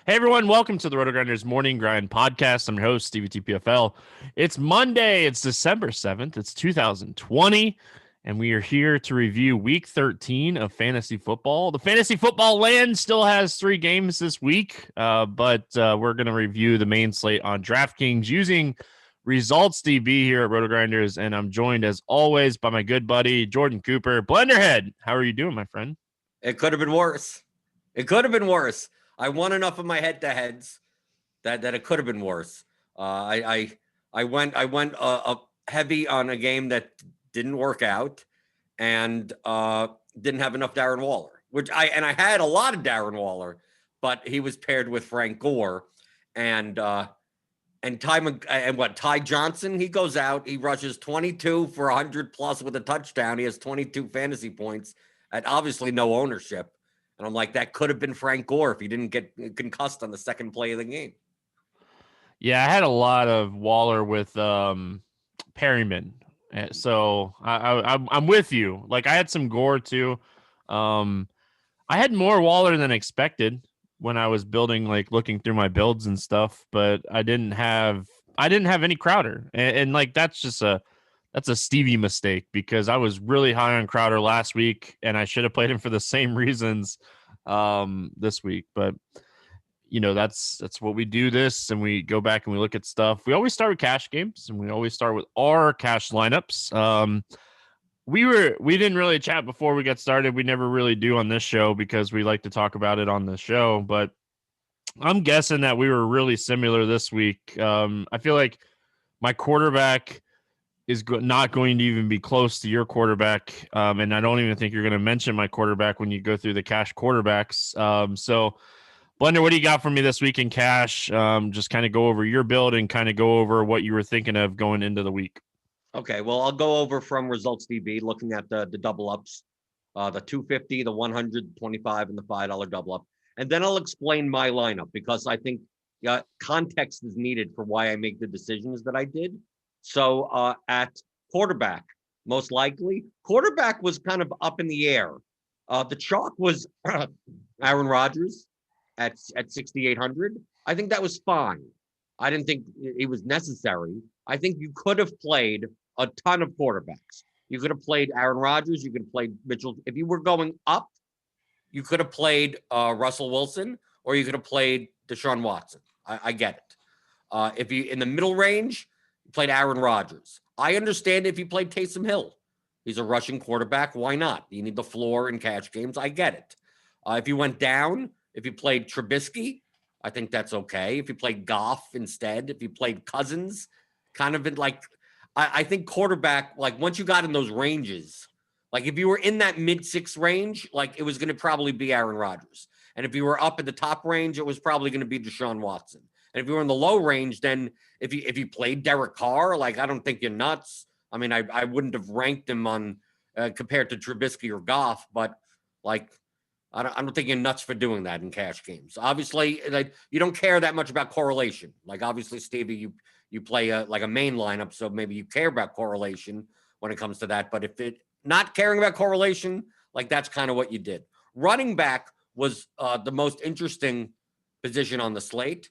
Hey everyone, welcome to the RotoGrinders Morning Grind Podcast. I'm your host, Stevietpfl. It's Monday, it's December 7th, it's 2020, and we are here to review week 13 of fantasy football. The fantasy football land still has 3 games this week, but we're going to review the main slate on DraftKings using Results DB here at RotoGrinders, and I'm joined as always by my good buddy, Jordan Cooper. Blenderhd, how are you doing, my friend? It could have been worse. I won enough of my head-to-heads that it could have been worse. I went heavy on a game that didn't work out, and didn't have enough Darren Waller. I had a lot of Darren Waller, but he was paired with Frank Gore, and Ty Johnson. He goes out, he rushes 22 for 100 plus with a touchdown. He has 22 fantasy points at obviously no ownership. And I'm like, that could have been Frank Gore if he didn't get concussed on the second play of the game. Yeah, I had a lot of Waller with Perryman. So I'm with you. Like, I had some Gore too. I had more Waller than expected when I was building, like looking through my builds and stuff, but I didn't have any Crowder. And like, that's a Stevie mistake, because I was really high on Crowder last week and I should have played him for the same reasons this week. But you know, that's what we do this, and we go back and we look at stuff. We always start with cash games, and we always start with our cash lineups. We didn't really chat before we got started. We never really do on this show because we like to talk about it on the show, but I'm guessing that we were really similar this week. I feel like my quarterback is not going to even be close to your quarterback. And I don't even think you're going to mention my quarterback when you go through the cash quarterbacks. So, Blender, what do you got for me this week in cash? Just kind of go over your build and kind of go over what you were thinking of going into the week. Okay, well, I'll go over from Results DB, looking at the double ups, the 250, the 125, and the $5 double up. And then I'll explain my lineup, because I think context is needed for why I make the decisions that I did. So at quarterback, most likely, quarterback was kind of up in the air. The chalk was Aaron Rodgers at 6,800. I think that was fine. I didn't think it was necessary. I think you could have played a ton of quarterbacks. You could have played Aaron Rodgers. You could have played Mitchell. If you were going up, you could have played Russell Wilson, or you could have played Deshaun Watson. I get it. If you in the middle range, you played Aaron Rodgers. I understand if you played Taysom Hill. He's a rushing quarterback. Why not? You need the floor in cash games. I get it. If you went down, if you played Trubisky, I think that's okay. If you played Goff instead, if you played Cousins, kind of in like, I think quarterback, like once you got in those ranges, like if you were in that mid-6 range, like it was going to probably be Aaron Rodgers. And if you were up at the top range, it was probably going to be Deshaun Watson. And if you were in the low range, then if you played Derek Carr, like I don't think you're nuts. I mean, I wouldn't have ranked him on compared to Trubisky or Goff, but like I don't think you're nuts for doing that in cash games. Obviously, like you don't care that much about correlation. Like obviously, Stevie, you play like a main lineup, so maybe you care about correlation when it comes to that. But if it not caring about correlation, like that's kind of what you did. Running back was the most interesting position on the slate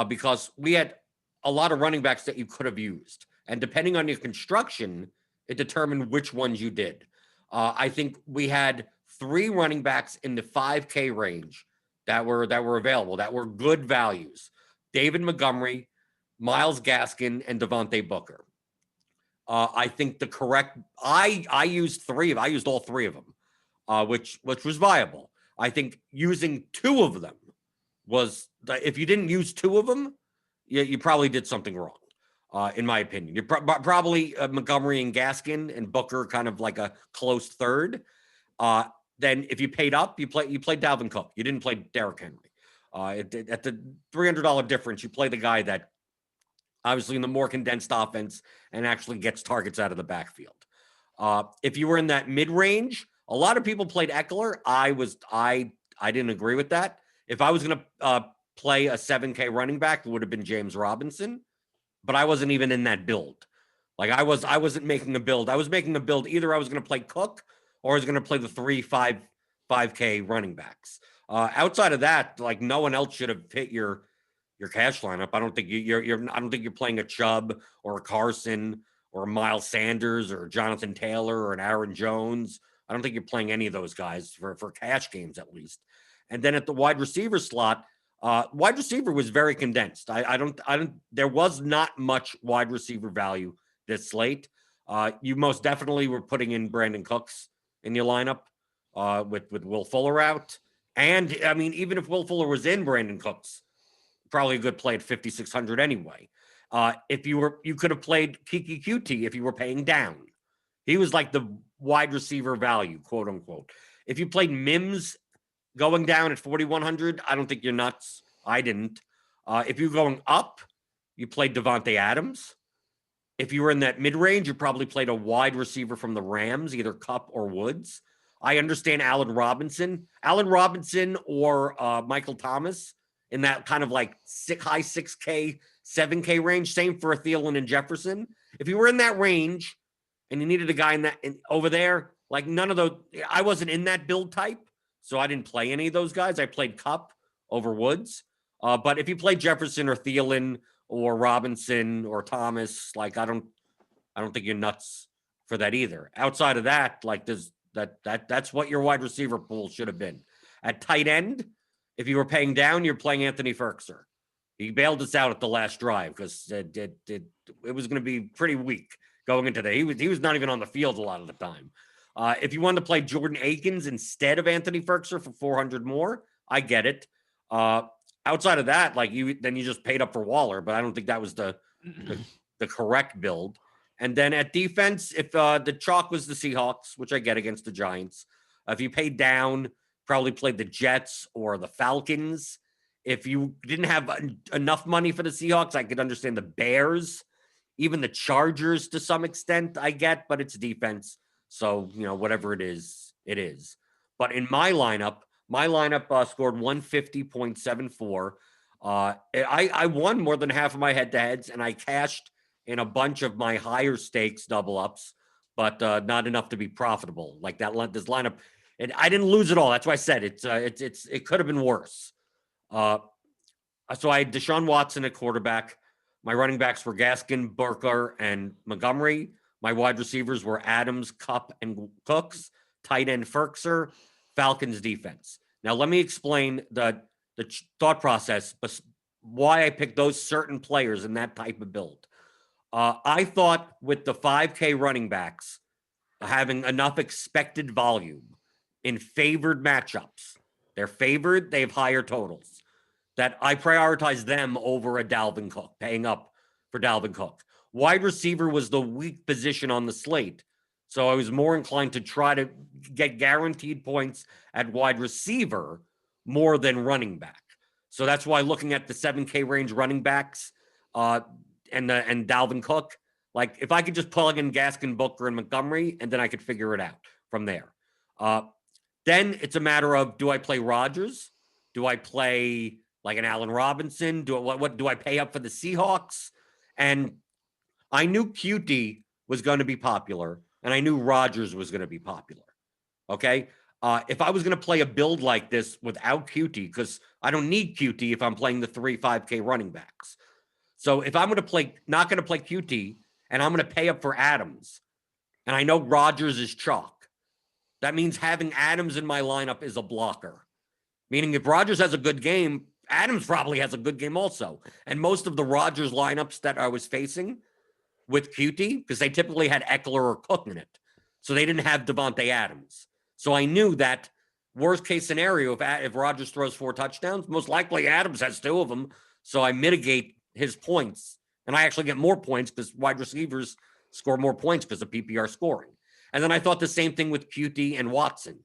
because we had a lot of running backs that you could have used. And depending on your construction, it determined which ones you did. I think we had 3 running backs in the 5K range that were available, that were good values. David Montgomery, Myles Gaskin, and Devontae Booker. I think the correct, I used all 3 of them, which was viable. I think using 2 of them was, if you didn't use 2 of them, you probably did something wrong. In my opinion, you're probably Montgomery and Gaskin and Booker kind of like a close third. Then if you paid up, you played Dalvin Cook. You didn't play Derrick Henry. At the $300 difference, you play the guy that obviously in the more condensed offense and actually gets targets out of the backfield. If you were in that mid-range, a lot of people played Eckler. I didn't agree with that. If I was going to play a 7K running back, it would have been James Robinson. But I wasn't even in that build. Like I wasn't making a build. I was making a build. Either I was going to play Cook or I was going to play the 5K running backs. Outside of that, like no one else should have hit your cash lineup. I don't think I don't think you're playing a Chubb or a Carson or a Miles Sanders or Jonathan Taylor or an Aaron Jones. I don't think you're playing any of those guys for cash games at least. And then at the wide receiver slot, wide receiver was very condensed. I don't. There was not much wide receiver value this slate. You most definitely were putting in Brandon Cooks in your lineup with Will Fuller out. And I mean, even if Will Fuller was in, Brandon Cooks, probably a good play at 5,600 anyway. If you could have played Kiki QT if you were paying down. He was like the wide receiver value, quote unquote. If you played Mims going down at 4,100, I don't think you're nuts. I didn't. If you're going up, you played Devontae Adams. If you were in that mid range, you probably played a wide receiver from the Rams, either Kupp or Woods. I understand Allen Robinson or Michael Thomas in that kind of like high 6K, 7K range. Same for Thielen and Jefferson. If you were in that range and you needed a guy over there, like none of those, I wasn't in that build type, so I didn't play any of those guys. I played Kupp over Woods. But if you play Jefferson or Thielen or Robinson or Thomas, like I don't think you're nuts for that either. Outside of that, like that's what your wide receiver pool should have been. At tight end, if you were paying down, you're playing Anthony Firkser. He bailed us out at the last drive because it was going to be pretty weak going into that. He was not even on the field a lot of the time. If you wanted to play Jordan Akins instead of Anthony Firkser for 400 more, I get it. Outside of that, like you just paid up for Waller, but I don't think that was the correct build. And then at defense, if the chalk was the Seahawks, which I get against the Giants, if you paid down, probably played the Jets or the Falcons. If you didn't have enough money for the Seahawks, I could understand the Bears, even the Chargers to some extent, I get, but it's defense. So, whatever it is, it is. But in my lineup scored 150.74. I won more than half of my head-to-heads, and I cashed in a bunch of my higher stakes double ups, but not enough to be profitable. Like this lineup, and I didn't lose it all. That's why I said it could have been worse. So I had Deshaun Watson at quarterback. My running backs were Gaskin, Burkhardt, and Montgomery. My wide receivers were Adams, Kupp, and Cooks. Tight end Firkser. Falcons defense. Now let me explain the thought process, but why I picked those certain players in that type of build. I thought with the 5K running backs having enough expected volume in favored matchups, they're favored, they have higher totals, that I prioritize them over a Dalvin Cook, paying up for Dalvin Cook. Wide receiver was the weak position on the slate, so I was more inclined to try to get guaranteed points at wide receiver more than running back. So that's why looking at the 7K range running backs and Dalvin Cook, like if I could just plug in Gaskin, Booker, and Montgomery, and then I could figure it out from there. Then it's a matter of, do I play Rodgers? Do I play like an Allen Robinson? What do I pay up for the Seahawks? And I knew QT was going to be popular, and I knew Rodgers was going to be popular. Okay. If I was going to play a build like this without QT, because I don't need QT if I'm playing the 5K running backs. So if I'm not going to play QT, and I'm going to pay up for Adams, and I know Rodgers is chalk, that means having Adams in my lineup is a blocker. Meaning if Rodgers has a good game, Adams probably has a good game also. And most of the Rodgers lineups that I was facing with QT, because they typically had Eckler or Cook in it, so they didn't have Devontae Adams. So I knew that worst case scenario, if Rodgers throws 4 touchdowns, most likely Adams has 2 of them. So I mitigate his points, and I actually get more points because wide receivers score more points because of PPR scoring. And then I thought the same thing with QT and Watson,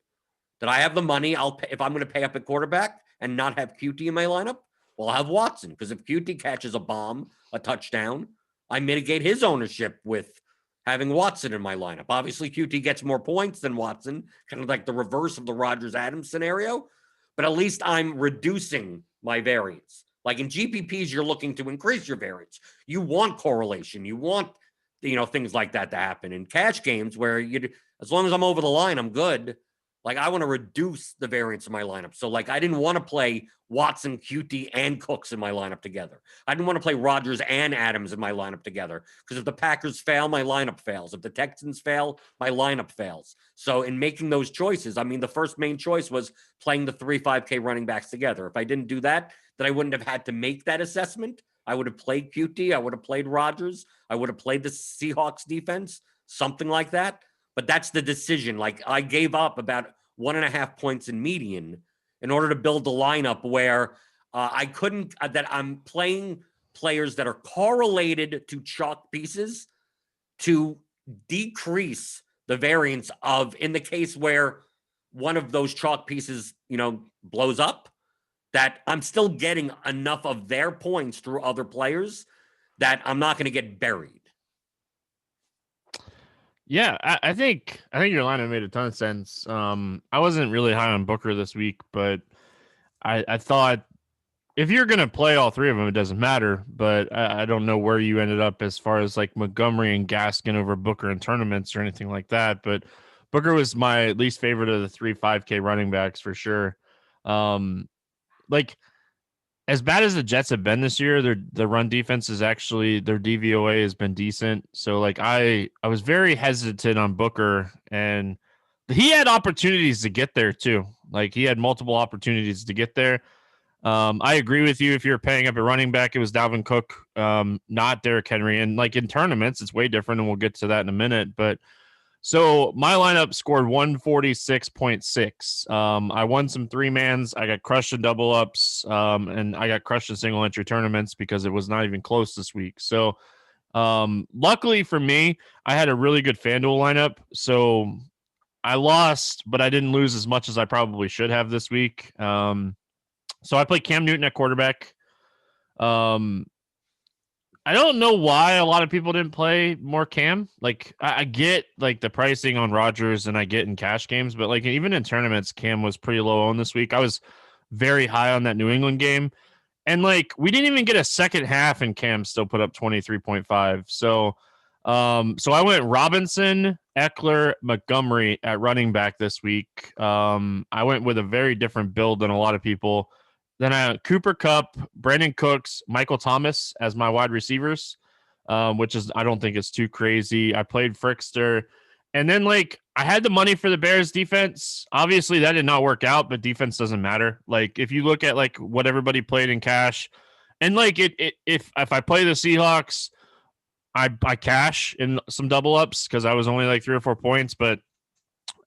that I have the money. If I'm going to pay up at quarterback and not have QT in my lineup, well, I'll have Watson, because if QT catches a bomb, a touchdown, I mitigate his ownership with having Watson in my lineup. Obviously, QT gets more points than Watson, kind of like the reverse of the Rodgers-Adams scenario, but at least I'm reducing my variance. Like in GPPs, you're looking to increase your variance. You want correlation. You want, things like that to happen. In cash games where as long as I'm over the line, I'm good. Like, I want to reduce the variance of my lineup. So, like, I didn't want to play Watson, QT, and Cooks in my lineup together. I didn't want to play Rodgers and Adams in my lineup together, because if the Packers fail, my lineup fails. If the Texans fail, my lineup fails. So in making those choices, I mean, the first main choice was playing the 3-5K running backs together. If I didn't do that, then I wouldn't have had to make that assessment. I would have played QT. I would have played Rodgers. I would have played the Seahawks defense, something like that. But that's the decision. Like, I gave up about 1.5 points in median in order to build the lineup where I couldn't, that I'm playing players that are correlated to chalk pieces to decrease the variance of, in the case where one of those chalk pieces, blows up, that I'm still getting enough of their points through other players that I'm not going to get buried. Yeah, I think your lineup made a ton of sense. I wasn't really high on Booker this week, but I thought if you're gonna play all three of them, it doesn't matter. But I don't know where you ended up as far as like Montgomery and Gaskin over Booker in tournaments or anything like that. But Booker was my least favorite of the 3-5K running backs for sure. Like, as bad as the Jets have been this year, the run defense is actually, their DVOA has been decent. So like I was very hesitant on Booker, and he had opportunities to get there too. Like, he had multiple opportunities to get there. I agree with you. If you're paying up a running back, it was Dalvin Cook, not Derrick Henry. And like in tournaments, it's way different, and we'll get to that in a minute. But so my lineup scored 146.6. I won some 3-mans. I got crushed in double ups, and I got crushed in single entry tournaments because it was not even close this week. So luckily for me, I had a really good FanDuel lineup. So I lost, but I didn't lose as much as I probably should have this week. So I played Cam Newton at quarterback. I don't know why a lot of people didn't play more Cam. Like, I get like the pricing on Rodgers, and I get in cash games, but like even in tournaments, Cam was pretty low on this week. I was very high on that New England game, and like we didn't even get a second half, and Cam still put up 23.5. So I went Robinson, Eckler, Montgomery at running back this week. I went with a very different build than a lot of people. Then I had Cooper Kupp, Brandon Cooks, Michael Thomas as my wide receivers, which is, I don't think it's too crazy. I played Frickster. And then, like, I had the money for the Bears defense. Obviously, that did not work out, but defense doesn't matter. Like, if you look at, like, what everybody played in cash, and, like, if I play the Seahawks, I cash in some double ups because I was only, like, 3 or 4 points, but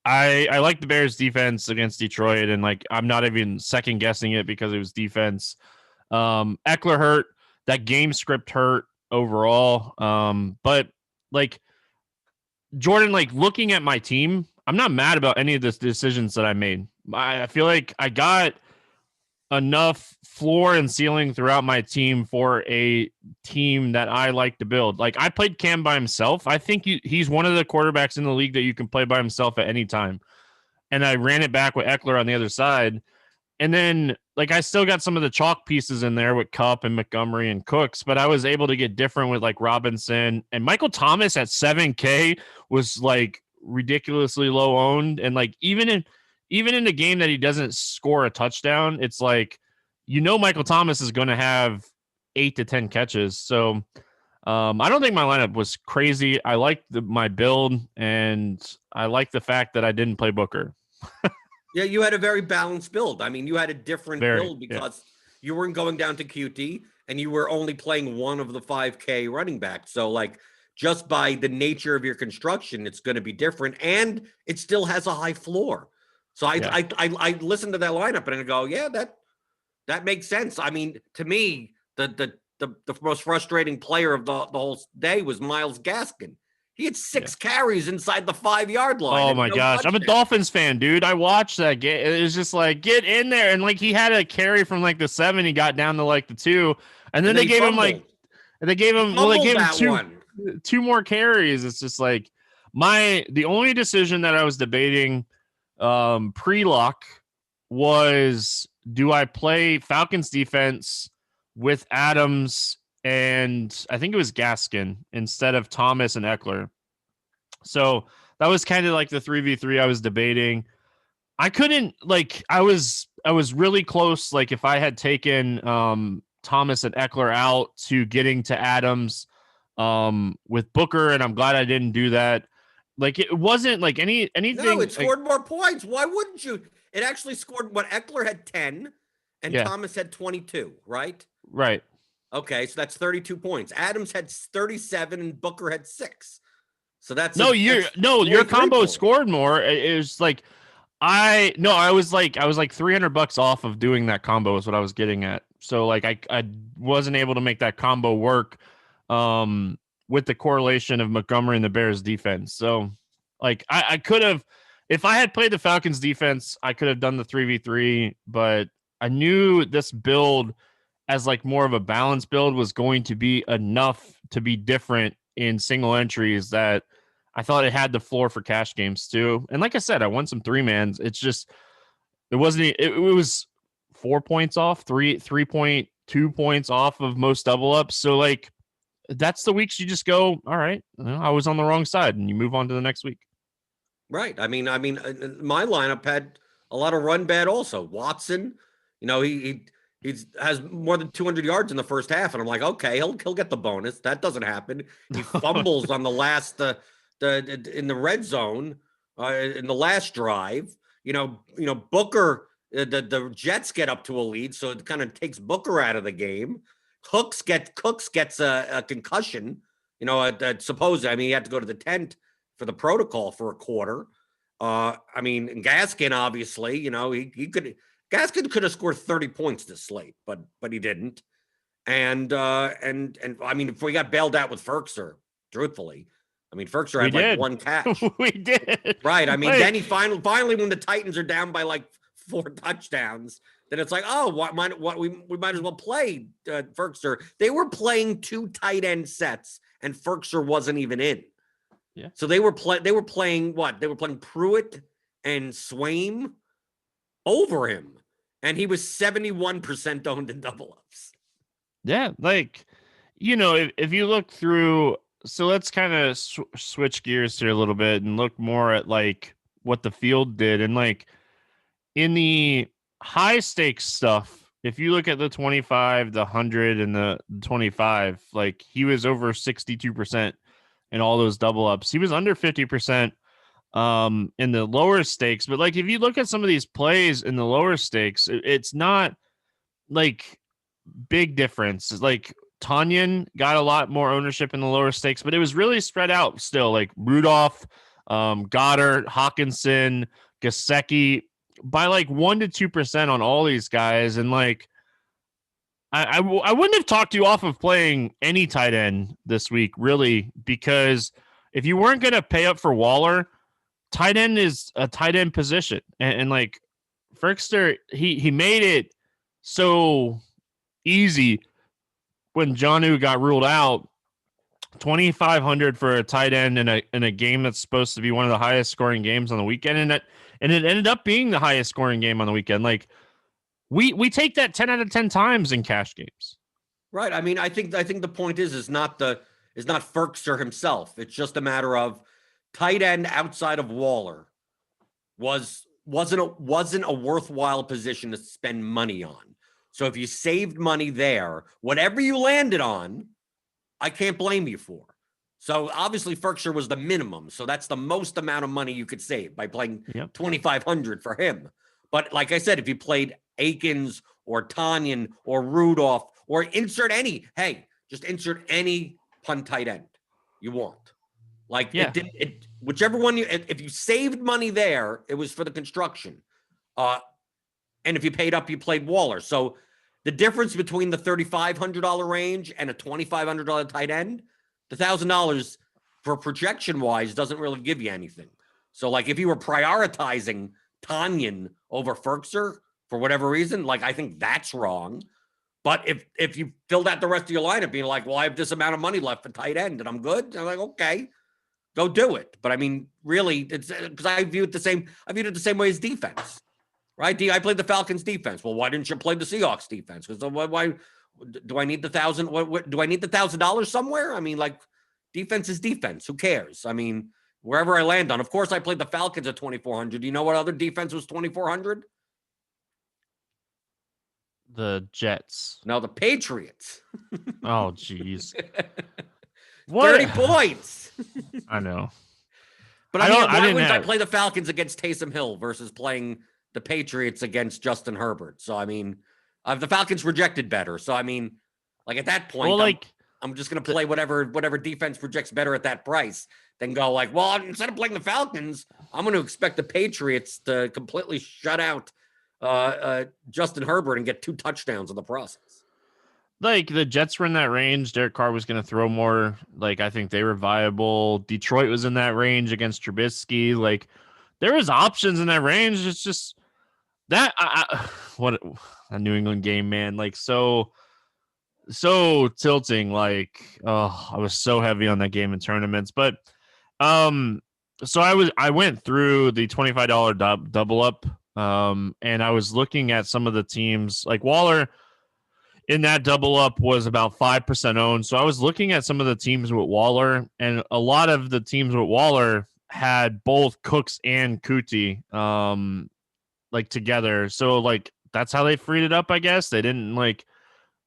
I like the Bears defense against Detroit, and like I'm not even second guessing it because it was defense. Eckler hurt, that game script hurt overall. But like Jordan, like looking at my team, I'm not mad about any of the decisions that I made. I feel like I got enough floor and ceiling throughout my team for a team that I like to build. Like, I played Cam by himself. I think he's one of the quarterbacks in the league that you can play by himself at any time. And I ran it back with Eckler on the other side. And then, like, I still got some of the chalk pieces in there with Kupp and Montgomery and Cooks, but I was able to get different with like Robinson and Michael Thomas at 7K was like ridiculously low owned. And like, even in the game that he doesn't score a touchdown, it's like, Michael Thomas is going to have 8 to 10 catches. So I don't think my lineup was crazy. I liked my build, and I like the fact that I didn't play Booker. Yeah, you had a very balanced build. I mean, you had a different build because you weren't going down to QT, and you were only playing one of the 5K running backs. So, like, just by the nature of your construction, it's going to be different, and it still has a high floor. So I listened to that lineup and I go, yeah, that makes sense. I mean, to me, the most frustrating player of the whole day was Myles Gaskin. He had 6 carries inside the 5-yard line. Oh my gosh. I'm a Dolphins fan, dude. I watched that game. It was just like, get in there. And like, he had a carry from like the 7, he got down to like the 2. And then they gave him two more carries. It's just like the only decision that I was debating pre-lock was, do I play Falcons defense with Adams and I think it was Gaskin instead of Thomas and Eckler? So that was kind of like the 3v3 I was debating. I couldn't like I was really close. Like if I had taken Thomas and Eckler out to getting to Adams with Booker, and I'm glad I didn't do that. Like it wasn't like No, anything it like, scored more points. Why wouldn't you? It actually scored what Eckler had 10 and yeah, Thomas had 22, right? right. Okay, so that's 32 points. Adams had 37 and Booker had 6. So that's No, that's your 43 combo points. scored more. It was like I was like $300 off of doing that combo is what I was getting at. So like I wasn't able to make that combo work with the correlation of Montgomery and the Bears defense. So like I could have, if I had played the Falcons defense, I could have done the 3v3, but I knew this build as like more of a balanced build was going to be enough to be different in single entries that I thought it had the floor for cash games too. And like I said, I won some 3-mans. It's just it wasn't it was 4 points off, 3.2 points off of most double ups. So like that's the weeks you just go, all right, I was on the wrong side, and you move on to the next week. Right. I mean, my lineup had a lot of run bad also. Watson, he has more than 200 yards in the first half, and I'm like, okay, he'll get the bonus. That doesn't happen. He fumbles on the last in the red zone in the last drive. Booker. The Jets get up to a lead, so it kind of takes Booker out of the game. Cooks gets a concussion. Supposedly, I mean, he had to go to the tent for the protocol for a quarter. I mean, Gaskin, obviously, Gaskin could have scored 30 points this slate, but he didn't. And I mean, if we got bailed out with Ferkser, truthfully, I mean, Ferkser had like one catch. We did. Right. I mean, then he finally, when the Titans are down by like 4 touchdowns, then it's like, oh, we might as well play Ferkser. They were playing 2 tight end sets, and Ferkser wasn't even in. Yeah. So they were playing what? They were playing Pruitt and Swaim over him, and he was 71% owned in double ups. Yeah, like if you look through, so let's kind of switch gears here a little bit and look more at like what the field did, and like in the high stakes stuff. If you look at the 25, the 100, and the 25, like he was over 62% in all those double ups. He was under 50% in the lower stakes. But like if you look at some of these plays in the lower stakes, it's not like big difference. It's like Tanyan got a lot more ownership in the lower stakes, but it was really spread out still. Like Rudolph, Goddard, Hawkinson, Gasecki by like 1 to 2% on all these guys. And like I wouldn't have talked you off of playing any tight end this week, really, because if you weren't going to pay up for Waller, tight end is a tight end position. And like Ferkster, he made it so easy when Jonnu got ruled out. 2,500 for a tight end in a game that's supposed to be one of the highest scoring games on the weekend, and it ended up being the highest scoring game on the weekend. Like we take that 10 out of 10 times in cash games. Right. I mean, I think the point is not Ferkser himself. It's just a matter of tight end outside of Waller wasn't a worthwhile position to spend money on. So if you saved money there, whatever you landed on, I can't blame you for. So obviously Ferkser was the minimum. So that's the most amount of money you could save by playing 2,500 for him. But like I said, if you played Akins or Tanyan or Rudolph or insert any punt tight end you want. Like whichever one if you saved money there, it was for the construction. And if you paid up, you played Waller. So the difference between the $3,500 range and a $2,500 tight end, the $1,000 for projection wise doesn't really give you anything. So like if you were prioritizing Tanyan over Ferkser for whatever reason, like I think that's wrong. But if you filled out the rest of your lineup being like, well, I have this amount of money left for tight end and I'm good, I'm like, okay, go do it. But I mean, really, it's because I viewed it the same way as defense, right? I played the Falcons defense. Well, why didn't you play the Seahawks defense? Because why do I need the $1,000? What do I need the $1,000 somewhere? I mean, like defense is defense. Who cares? I mean, wherever I land on. Of course, I played the Falcons at 2,400. Do you know what other defense was 2,400? The Jets. No, the Patriots. Oh, jeez. 30 points. I know. But I mean, why wouldn't I play the Falcons against Taysom Hill versus playing the Patriots against Justin Herbert? So, I mean, the Falcons rejected better. So, I mean, like at that point, I'm just going to play whatever defense projects better at that price than go like, well, instead of playing the Falcons, I'm going to expect the Patriots to completely shut out Justin Herbert and get 2 touchdowns in the process. Like the Jets were in that range. Derek Carr was going to throw more. Like I think they were viable. Detroit was in that range against Trubisky. Like there was options in that range. It's just that what a New England game, man. Like so tilting. Like I was so heavy on that game in tournaments. But so I went through the $25 double up. And I was looking at some of the teams like Waller. In that double up was about 5% owned. So I was looking at some of the teams with Waller, and a lot of the teams with Waller had both Cooks and Kuti like together. So like that's how they freed it up, I guess. They didn't like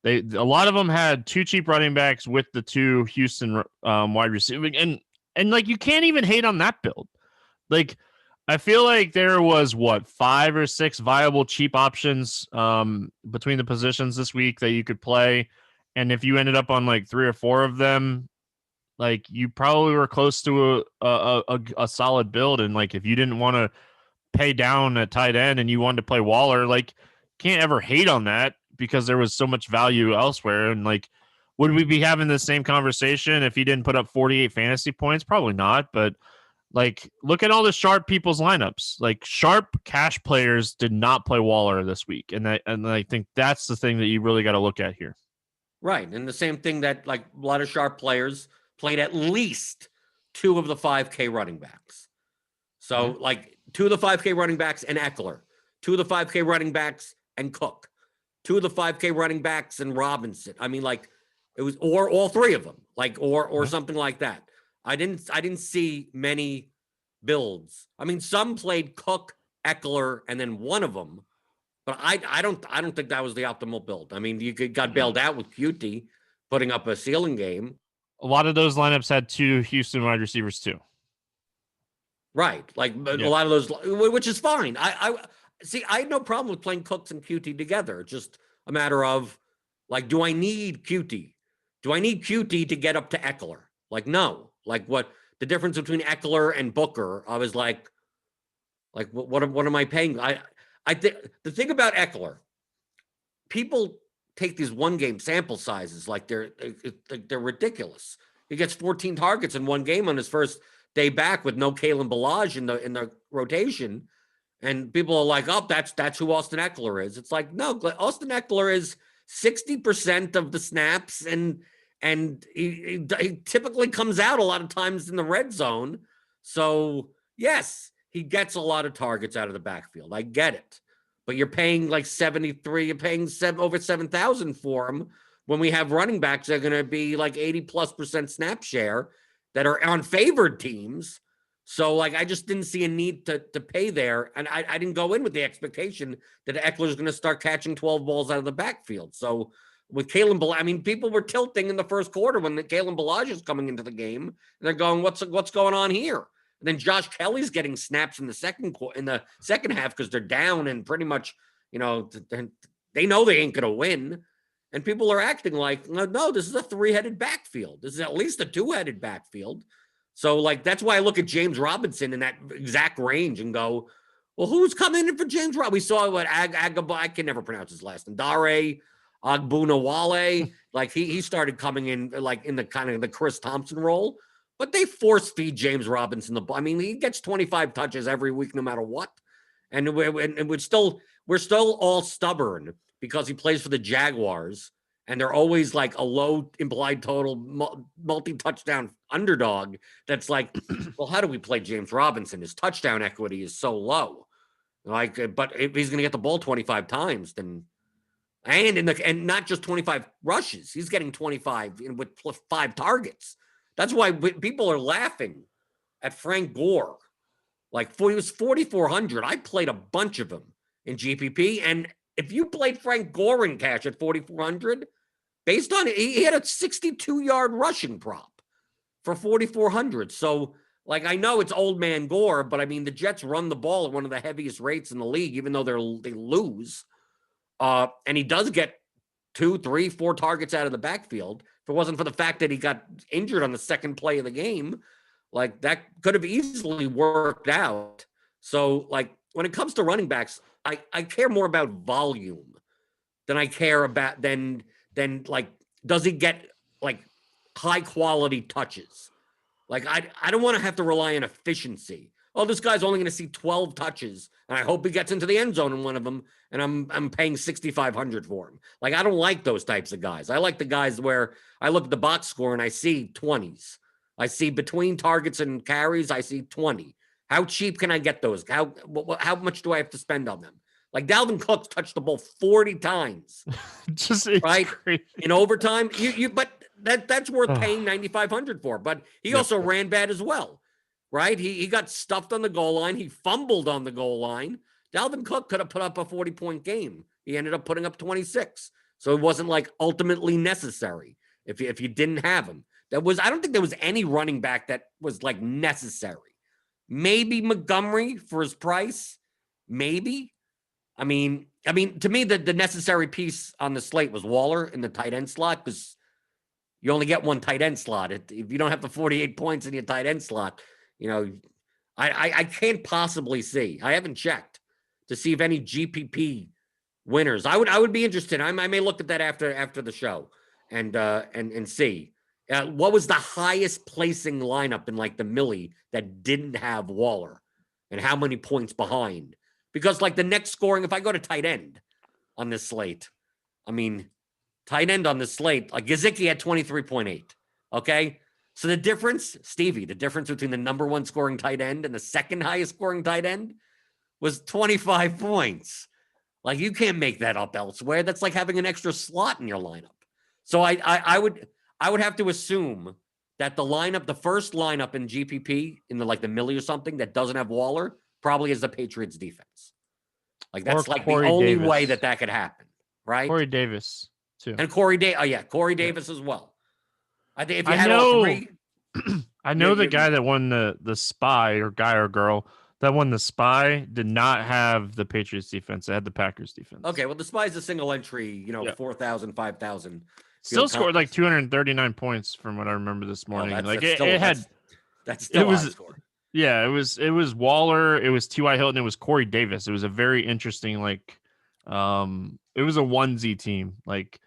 a lot of them had 2 cheap running backs with the 2 Houston wide receivers. And like you can't even hate on that build. Like I feel like there was 5 or 6 viable cheap options between the positions this week that you could play, and if you ended up on like 3 or 4 of them, like you probably were close to a solid build. And like if you didn't want to pay down at tight end and you wanted to play Waller, like can't ever hate on that because there was so much value elsewhere. And like, would we be having the same conversation if he didn't put up 48 fantasy points? Probably not, but. Like, look at all the sharp people's lineups. Like, sharp cash players did not play Waller this week, and I think that's the thing that you really got to look at here. Right, and the same thing that like a lot of sharp players played at least 2 of the 5K running backs. So like 2 of the 5K running backs and Eckler, 2 of the 5K running backs and Cook, 2 of the 5K running backs and Robinson. I mean, like it was or all 3 of them, like or something like that. I didn't see many builds. I mean, some played Cook, Eckler, and then one of them, but I don't think that was the optimal build. I mean, you got bailed out with Cutie putting up a ceiling game. A lot of those lineups had 2 Houston wide receivers too. Right, like a lot of those, which is fine. I see. I had no problem with playing Cooks and Cutie together. Just a matter of like, do I need Cutie? Do I need Cutie to get up to Eckler? Like, no. Like what the difference between Eckler and Booker? I was like what am I paying? I think the thing about Eckler, people take these 1-game sample sizes like they're ridiculous. He gets 14 targets in 1 game on his first day back with no Kalen Ballage in the rotation, and people are like, oh, that's who Austin Eckler is. It's like, no, Austin Eckler is 60% of the snaps and he typically comes out a lot of times in the red zone. So, yes, he gets a lot of targets out of the backfield. I get it. But you're paying like 73, you're paying over 7,000 for him when we have running backs that are going to be like 80+% snap share that are on favored teams. So, like, I just didn't see a need to pay there. And I didn't go in with the expectation that Eckler's going to start catching 12 balls out of the backfield. So, with Kalen Ballage, I mean, people were tilting in the first quarter when Kalen Ballage is coming into the game. And they're going, what's going on here? And then Josh Kelly's getting snaps in the second half because they're down and pretty much, they know they ain't going to win. And people are acting like, no, this is a 3-headed backfield. This is at least a 2-headed backfield. So, like, that's why I look at James Robinson in that exact range and go, well, who's coming in for James Robinson? We saw what I can never pronounce his last name. Dare Ogbunawale, like he started coming in like in the kind of the Chris Thompson role, but they force feed James Robinson the ball. I mean, he gets 25 touches every week, no matter what. And we're still all stubborn because he plays for the Jaguars and they're always like a low implied total multi-touchdown underdog. That's like, well, how do we play James Robinson? His touchdown equity is so low. Like, but if he's going to get the ball 25 times, then and not just 25 rushes. He's getting 25 with 5 targets. That's why people are laughing at Frank Gore. Like he was 4,400. I played a bunch of them in GPP. And if you played Frank Gore in cash at 4,400, based on it, he had a 62-yard rushing prop for 4,400. So, like, I know it's old man Gore, but I mean, the Jets run the ball at one of the heaviest rates in the league, even though they lose. And he does get 2, 3, 4 targets out of the backfield. If it wasn't for the fact that he got injured on the second play of the game, like that could have easily worked out. So, like, when it comes to running backs, I care more about volume than I care about than like, does he get like high quality touches? Like, I don't want to have to rely on efficiency. Oh, this guy's only going to see 12 touches, and I hope he gets into the end zone in one of them, and I'm paying 6,500 for him. Like, I don't like those types of guys. I like the guys where I look at the box score and I see 20s. I see between targets and carries, I see 20. How cheap can I get those? How much do I have to spend on them? Like, Dalvin Cook's touched the ball 40 times. Just right? Crazy. In overtime. But that's worth paying 9,500 for. But he also ran bad as well. Right? He got stuffed on the goal line. He fumbled on the goal line. Dalvin Cook could have put up a 40-point game. He ended up putting up 26. So it wasn't like ultimately necessary if you didn't have him. I don't think there was any running back that was like necessary. Maybe Montgomery for his price. Maybe. I mean, to me, the necessary piece on the slate was Waller in the tight end slot, because you only get one tight end slot. If you don't have the 48 points in your tight end slot, I can't possibly see. I haven't checked to see if any GPP winners. I would be interested. I may look at that after the show and see. What was the highest placing lineup in like the Millie that didn't have Waller, and how many points behind? Because like the next scoring, if I go to tight end on this slate, I mean, tight end on this slate, like Gesicki had 23.8. Okay. So the difference between the number one scoring tight end and the second highest scoring tight end was 25 points. Like, you can't make that up elsewhere. That's like having an extra slot in your lineup. So I would have to assume that the first lineup in GPP in the Millie or something that doesn't have Waller probably is the Patriots defense. Like, that's like the only way that could happen, right? Corey Davis too. And Corey Davis as well. I think if you had all three, I know the guy that won the spy, or guy or girl that won the spy, did not have the Patriots defense. It had the Packers defense. Okay, well, the spy is a single entry, 4,000, 5,000. Still scored like 239 points from what I remember this morning. That's still a high score. Yeah, it was Waller, it was T.Y. Hilton, it was Corey Davis. It was a very interesting, it was a onesie team. Like,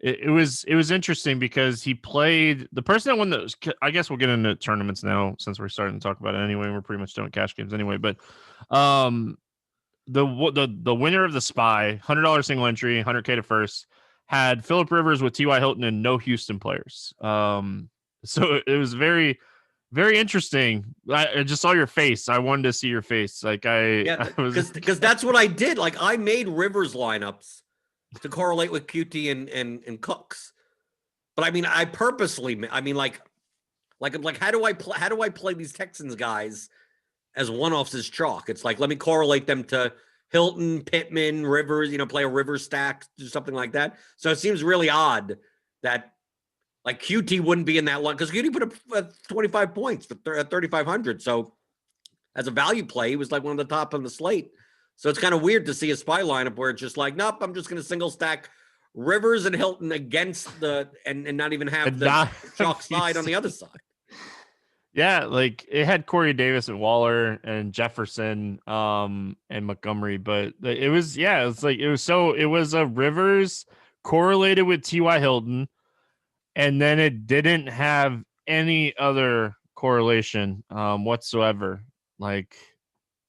it was interesting because he played the person that won those. I guess we'll get into tournaments now since we're starting to talk about it anyway. We're pretty much doing cash games anyway. But the winner of the spy, $100 single entry, 100K to first, had Phillip Rivers with T.Y. Hilton and no Houston players. So it was very, very interesting. I just saw your face. I wanted to see your face. Because that's what I did. Like, I made Rivers lineups to correlate with QT and Cooks. But I mean, I purposely, how do I play these Texans guys as one-offs as chalk? It's like, let me correlate them to Hilton, Pittman, Rivers, play a Rivers stack, do something like that. So it seems really odd that like QT wouldn't be in that line, because QT put up 25 points for 3,500. So as a value play, he was like one of the top on the slate. So it's kind of weird to see a spy lineup where it's just like, nope, I'm just going to single stack Rivers and Hilton against and not even have the chalk side on the other side. Yeah, like it had Corey Davis and Waller and Jefferson and Montgomery, but it was a Rivers correlated with T.Y. Hilton, and then it didn't have any other correlation whatsoever. Like,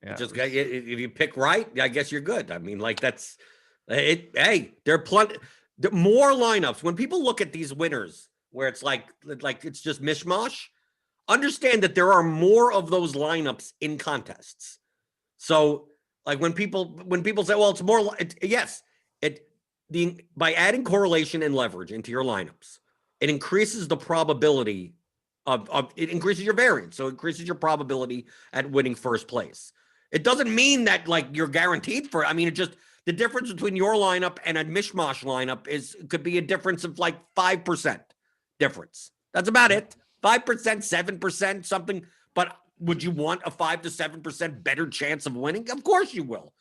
yeah, if you pick right, I guess you're good. I mean, like, that's it. Hey, there are plenty more lineups. When people look at these winners where it's like it's just mishmash, understand that there are more of those lineups in contests. So, like, when people say, well, it's more, by adding correlation and leverage into your lineups, it increases the probability it increases your variance. So it increases your probability at winning first place. It doesn't mean that like you're guaranteed for it. I mean, it just, the difference between your lineup and a mishmash lineup could be a difference of like 5% difference. That's about it. 5%, 7%, something. But would you want a 5 to 7% better chance of winning? Of course you will.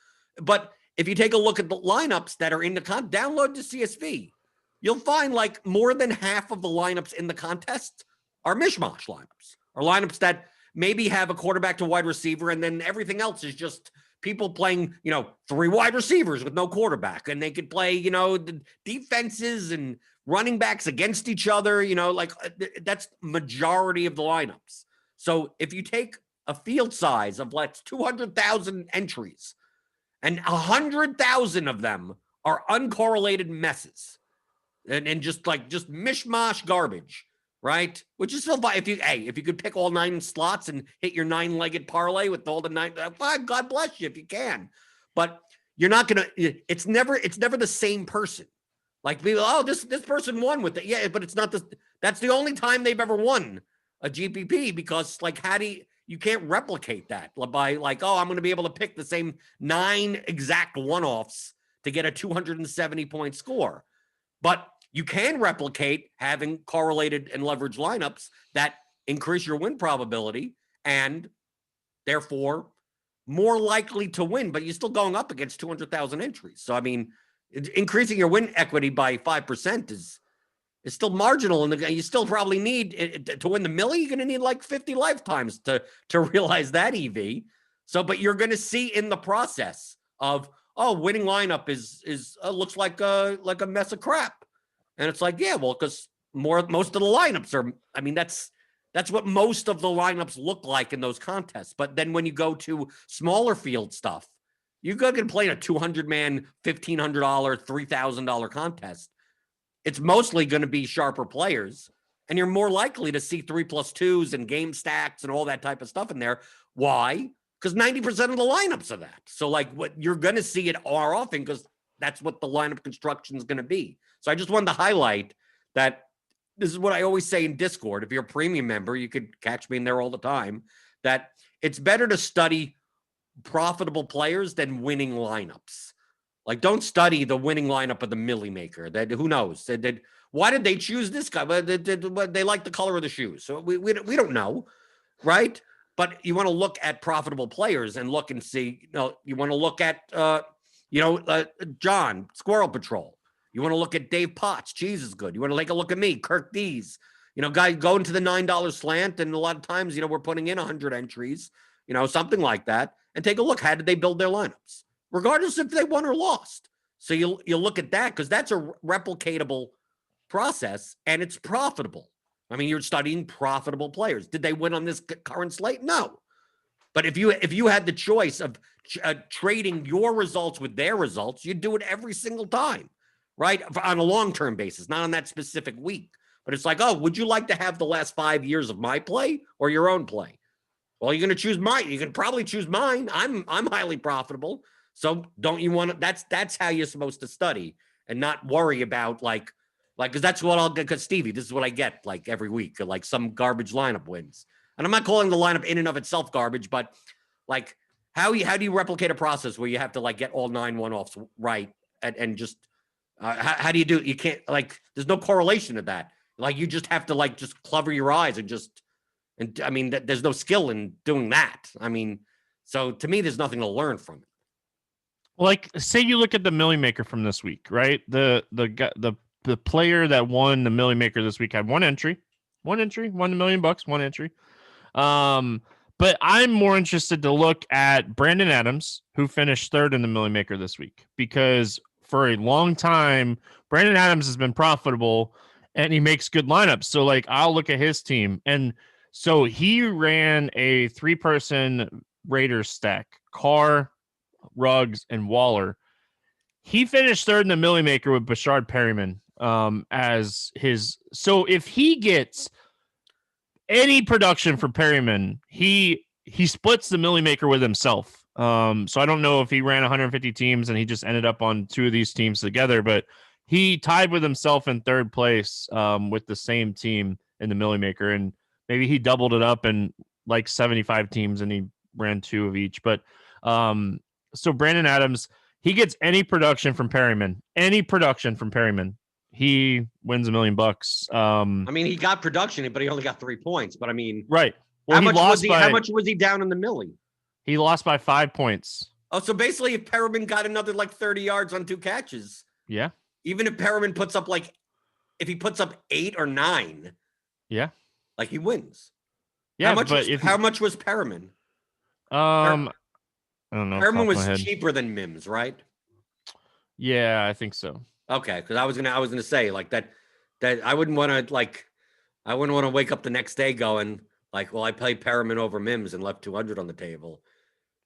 But if you take a look at the lineups that are in the download the CSV, you'll find like more than half of the lineups in the contest are mishmash lineups, or lineups that maybe have a quarterback to wide receiver, and then everything else is just people playing, 3 wide receivers with no quarterback, and they could play, the defenses and running backs against each other, that's majority of the lineups. So if you take a field size of 200,000 entries, and 100,000 of them are uncorrelated messes, and just mishmash garbage, right? Which is still fine. If you could pick all 9 slots and hit your 9-legged parlay with all the 9, fine, God bless you if you can. But you're not gonna. It's never the same person. Like people, this person won with it. Yeah, but it's not the. That's the only time they've ever won a GPP, because you can't replicate that by I'm going to be able to pick the same 9 exact one-offs to get a 270 point score. But you can replicate having correlated and leveraged lineups that increase your win probability and therefore more likely to win, but you're still going up against 200,000 entries. So, I mean, increasing your win equity by 5% is still marginal. And you still probably need to win the milli. You're going to need like 50 lifetimes to realize that EV. So, but you're going to see in the process of, winning lineup is looks like a mess of crap. And it's like, yeah, well, because most of the lineups are, I mean, that's what most of the lineups look like in those contests. But then when you go to smaller field stuff, you go and play in a 200-man, $1,500, $3,000 contest. It's mostly going to be sharper players, and you're more likely to see 3+2s and game stacks and all that type of stuff in there. Why? Because 90% of the lineups are that. So what you're going to see it more often, because that's what the lineup construction is going to be. So I just wanted to highlight that this is what I always say in Discord. If you're a premium member, you could catch me in there all the time, that it's better to study profitable players than winning lineups. Don't study the winning lineup of the Millie Maker. Who knows? Why did they choose this guy? They like the color of the shoes. So we don't know, right? But you want to look at profitable players and look and see, you want to look at, John, Squirrel Patrol. You want to look at Dave Potts. Cheese is good. You want to take a look at me, Kirk Dees. Guy going to the $9 slant. And a lot of times, we're putting in 100 entries, something like that. And take a look. How did they build their lineups? Regardless if they won or lost. So you look at that, because that's a replicatable process and it's profitable. I mean, you're studying profitable players. Did they win on this current slate? No. But if you had the choice of trading your results with their results, you'd do it every single time, right? On a long-term basis, not on that specific week. But it's like, would you like to have the last 5 years of my play or your own play? Well, you're going to choose mine. You can probably choose mine. I'm highly profitable. So don't you want to, that's how you're supposed to study and not worry about because that's what I'll get. Because Stevie, this is what I get every week, some garbage lineup wins. And I'm not calling the lineup in and of itself garbage, but how do you replicate a process where you have to get all 9 one-offs right and just how do you do it? You can't there's no correlation to that. You just have to just cover your eyes and I mean there's no skill in doing that. I mean, so to me, there's nothing to learn from it. Say you look at the Millie Maker from this week, right? The player that won the Millie Maker this week had one entry, won $1 million, one entry. But I'm more interested to look at Brandon Adams, who finished 3rd in the Millie Maker this week, because for a long time, Brandon Adams has been profitable and he makes good lineups. So I'll look at his team. And so he ran a 3-person Raiders stack, Carr, Ruggs, and Waller. He finished 3rd in the Millie Maker with Blenderhd Perryman as his. So if he gets any production for Perryman, he splits the Millie Maker with himself. So I don't know if he ran 150 teams and he just ended up on 2 of these teams together, but he tied with himself in 3rd place with the same team in the Millie Maker. And maybe he doubled it up in like 75 teams and he ran 2 of each. But so Brandon Adams, he gets any production from Perryman, he wins $1 million. I mean, he got production, but he only got 3 points. But I mean, Right. Well, how much was he down in the millie? He lost by 5 points. Oh, so basically, if Perriman got another like 30 yards on 2 catches, yeah, even if Perriman puts up if he puts up 8 or 9, yeah, like he wins. Yeah, how much was Perriman? I don't know. Perriman was cheaper than Mims, right? Yeah, I think so. Okay, because I was gonna say like that I wouldn't want to wake up the next day going like, well, I played Perriman over Mims and left 200 on the table.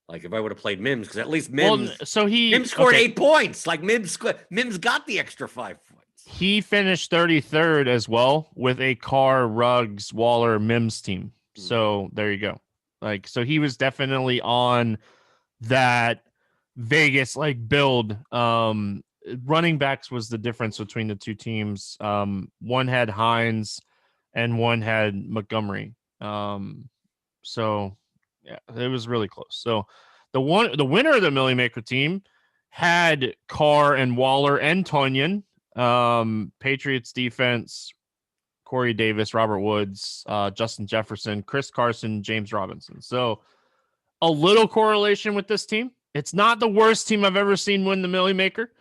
Like if I would have played Mims, because at least Mims, Mims scored 8 points. Like Mims got the extra 5 points. He finished 33rd as well with a Carr, Ruggs, Waller, Mims team. So there you go. Like, so he was definitely on that Vegas like build. Running backs was the difference between the two teams. One had Hines and one had Montgomery. So yeah, it was really close. So the winner of the Millie Maker team had Carr and Waller and Tonyan. Patriots defense, Corey Davis, Robert Woods, Justin Jefferson, Chris Carson, James Robinson. So a little correlation with this team. It's not the worst team I've ever seen win the Millie Maker.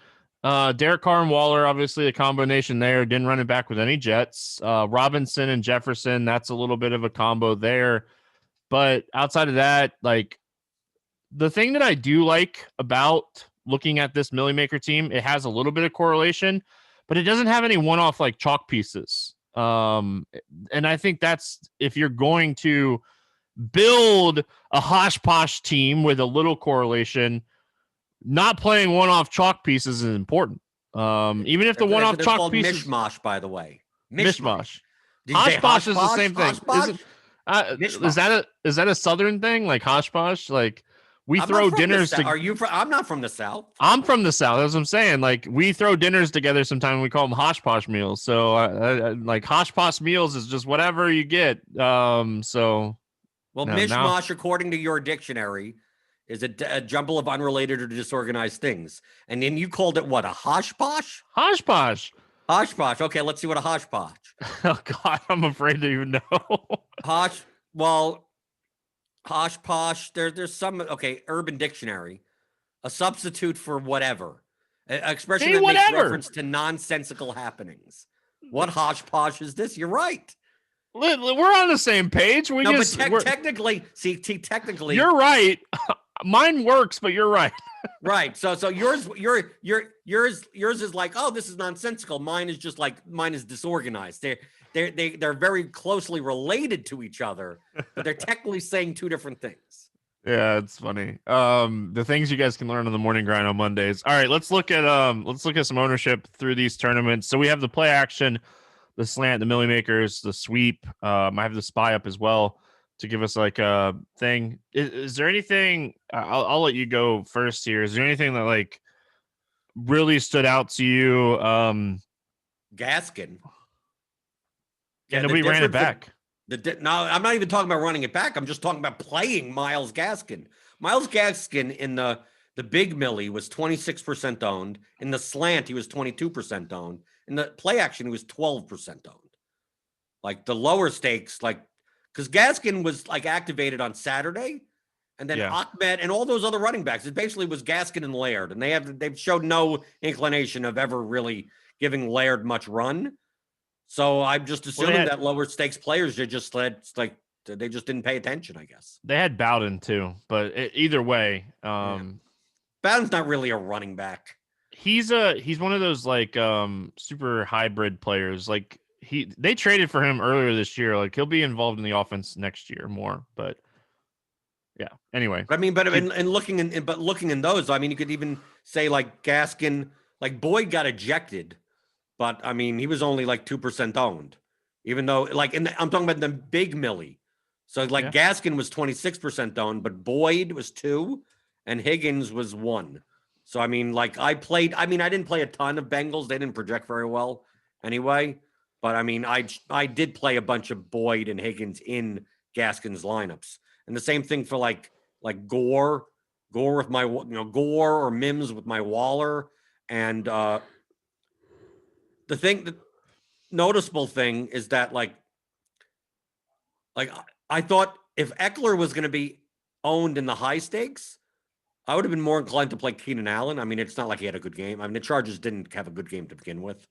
Derek Carr and Waller, obviously a combination there. Didn't run it back with any Jets. Robinson and Jefferson, that's a little bit of a combo there. But outside of that, like the thing that I do like about looking at this Millie Maker team, it has a little bit of correlation, but it doesn't have any one-off like chalk pieces. And I think that's if you're going to build a hosh-posh team with a little correlation, not playing one-off chalk pieces is important. Even if the one-off chalk pieces, mishmash, by the way, mishmash. Hosh-posh is the same thing. Is that a Southern thing? Like hosh-posh? Like we throw dinners together. Are you from? I'm not from the South. I'm from the South. That's what I'm saying. Like we throw dinners together sometimes. We call them hosh-posh meals. So like hosh-posh meals is just whatever you get. Mishmash, according to your dictionary, is a jumble of unrelated or disorganized things. And then you called it what? A hosh-posh? Hosh-posh. Hosh-posh. Okay, let's see what a hosh-posh. Oh, God, I'm afraid to even know. Hosh-posh, there's some, okay, Urban Dictionary, a substitute for whatever. An expression that makes reference to nonsensical happenings. What hosh-posh is this? You're right. We're on the same page. Technically, you're right. Mine works, but you're right. Right. So yours is like, oh, this is nonsensical. Mine is disorganized. They're very closely related to each other, but they're technically saying two different things. Yeah, it's funny. The things you guys can learn on the morning grind on Mondays. All right, let's look at some ownership through these tournaments. So we have the play action, the slant, the Millie Makers, the sweep. I have the spy up as well to give us like a thing. Is there anything? I'll let you go first here. Is there anything that like really stood out to you? Gaskin. Yeah, nobody ran it back. No, I'm not even talking about running it back. I'm just talking about playing Myles Gaskin. Myles Gaskin in the big Millie was 26% owned. In the slant, he was 22% owned. In the play action, he was 12% owned. Like the lower stakes, like because Gaskin was like activated on Saturday, and then Ahmed and all those other running backs. It basically was Gaskin and Laird, and they've showed no inclination of ever really giving Laird much run. So I'm just assuming that lower stakes players they just didn't pay attention. I guess they had Bowden too, but either way, Bowden's not really a running back. He's one of those like super hybrid players. Like they traded for him earlier this year. Like he'll be involved in the offense next year more. But yeah. Anyway, looking in those, I mean, you could even say like Gaskin, like Boyd got ejected, but I mean he was only like 2% owned, even though like I'm talking about the big Millie. So like Gaskin was 26% owned, but Boyd was 2, and Higgins was 1. So I mean, like I didn't play a ton of Bengals. They didn't project very well anyway. But I mean, I did play a bunch of Boyd and Higgins in Gaskin's lineups, and the same thing for like Gore with my Gore or Mims with my Waller, and the noticeable thing is that like I thought if Eckler was going to be owned in the high stakes, I would have been more inclined to play Keenan Allen. I mean, it's not like he had a good game. I mean, the Chargers didn't have a good game to begin with.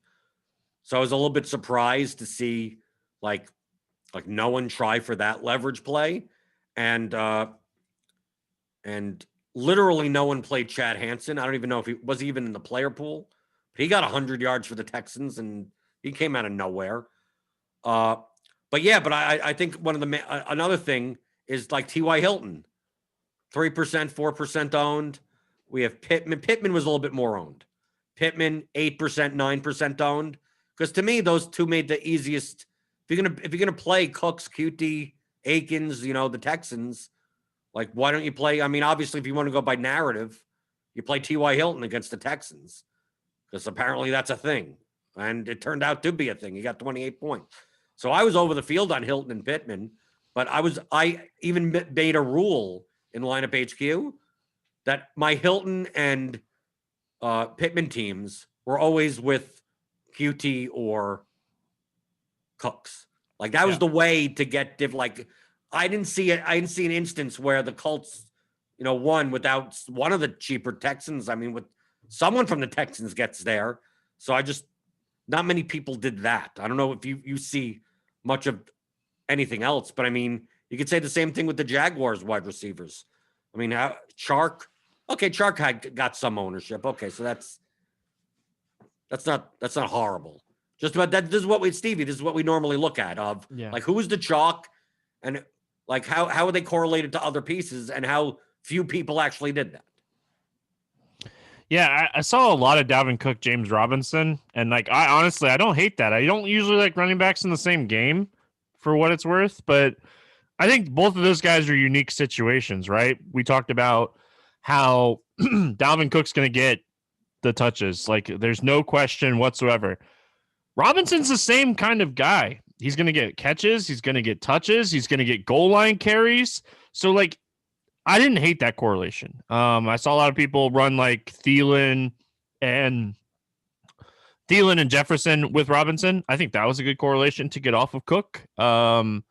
So I was a little bit surprised to see like no one try for that leverage play. And literally no one played Chad Hansen. I don't even know if he was even in the player pool. But he got 100 yards for the Texans and he came out of nowhere. But I think one of the another thing is like T.Y. Hilton. 3%, 4% owned. We have Pittman. Pittman was a little bit more owned. Pittman, 8%, 9% owned. Because to me, those two made the easiest. If you're gonna play Cooks, QT, Akins, the Texans, like why don't you play? I mean, obviously, if you want to go by narrative, you play T.Y. Hilton against the Texans. Because apparently that's a thing. And it turned out to be a thing. He got 28 points. So I was over the field on Hilton and Pittman, but I even made a rule in lineup HQ that my Hilton and Pittman teams were always with QT or Cooks. Like that was the way to get I didn't see it. I didn't see an instance where the Colts, won without one of the cheaper Texans. I mean, with someone from the Texans gets there. So not many people did that. I don't know if you see much of anything else, but I mean, you could say the same thing with the Jaguars wide receivers. I mean, Chark had got some ownership. Okay, so that's not horrible. Just about that. This is what this is what we normally look at like who is the chalk and like how are they correlated to other pieces and how few people actually did that. Yeah, I saw a lot of Dalvin Cook, James Robinson, and I honestly don't hate that. I don't usually like running backs in the same game for what it's worth, but I think both of those guys are unique situations, right? We talked about how Dalvin Cook's going to get the touches. Like, there's no question whatsoever. Robinson's the same kind of guy. He's going to get catches. He's going to get touches. He's going to get goal line carries. So, I didn't hate that correlation. I saw a lot of people run Thielen and Jefferson with Robinson. I think that was a good correlation to get off of Cook. I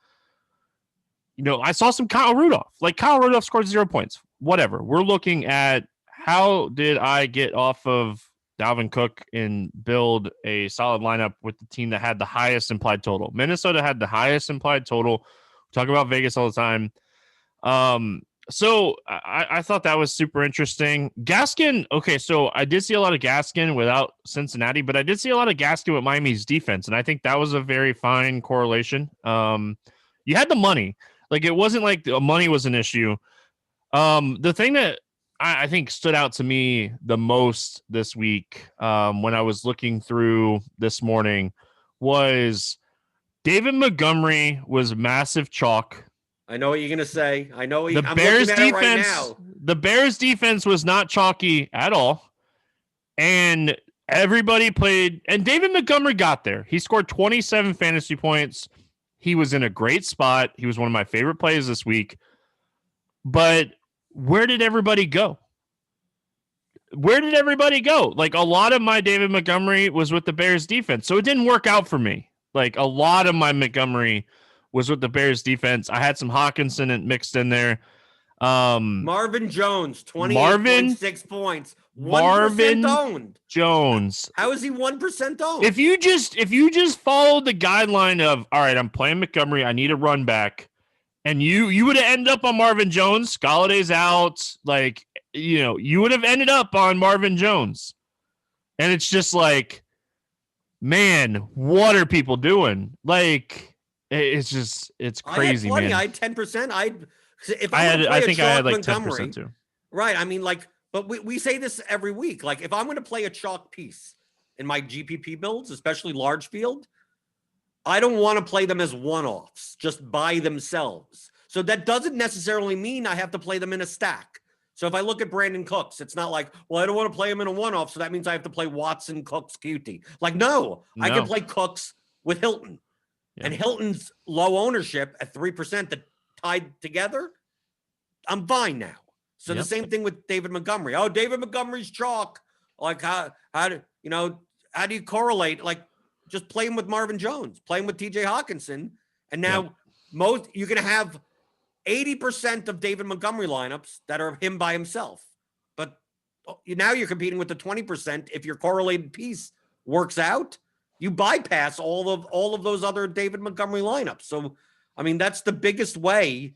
saw some Kyle Rudolph. Kyle Rudolph scored 0 points. Whatever. We're looking at how did I get off of Dalvin Cook and build a solid lineup with the team that had the highest implied total. Minnesota had the highest implied total. We talk about Vegas all the time. So I thought that was super interesting. Gaskin, okay, so I did see a lot of Gaskin without Cincinnati, but I did see a lot of Gaskin with Miami's defense, and I think that was a very fine correlation. You had the money. It wasn't like the money was an issue. The thing that I think stood out to me the most this week when I was looking through this morning was David Montgomery was massive chalk. I know what you're going to say. I know the I'm Bears looking at defense. It right now. The Bears defense was not chalky at all. And everybody played, and David Montgomery got there. He scored 27 fantasy points. He was in a great spot. He was one of my favorite plays this week. But where did everybody go? Where did everybody go? A lot of my David Montgomery was with the Bears defense. So it didn't work out for me. A lot of my Montgomery was with the Bears defense. I had some Hawkinson mixed in there. Marvin Jones, 28.6 points. 1% owned. Jones. How is he 1% owned? If you just followed the guideline of, all right, I'm playing Montgomery, I need a run back, and you would have ended up on Marvin Jones. Galladay's out. You would have ended up on Marvin Jones. And it's just man, what are people doing? It's crazy, I had plenty. man. I had 10%. I think I had 10% too. Right. I mean, but we say this every week. If I'm going to play a chalk piece in my GPP builds, especially large field, I don't want to play them as one-offs, just by themselves. So that doesn't necessarily mean I have to play them in a stack. So if I look at Brandon Cooks, it's not I don't want to play him in a one-off, so that means I have to play Watson, Cooks, QT. No, I can play Cooks, with Hilton. Yeah. And Hilton's low ownership at 3% that tied together, I'm fine now. So the same thing with David Montgomery. Oh, David Montgomery's chalk. Like how do you correlate? Like just play him with Marvin Jones, play him with TJ Hawkinson. And now you're going to have 80% of David Montgomery lineups that are him by himself. But now you're competing with the 20%. If your correlated piece works out, you bypass all of those other David Montgomery lineups. So, I mean, that's the biggest way.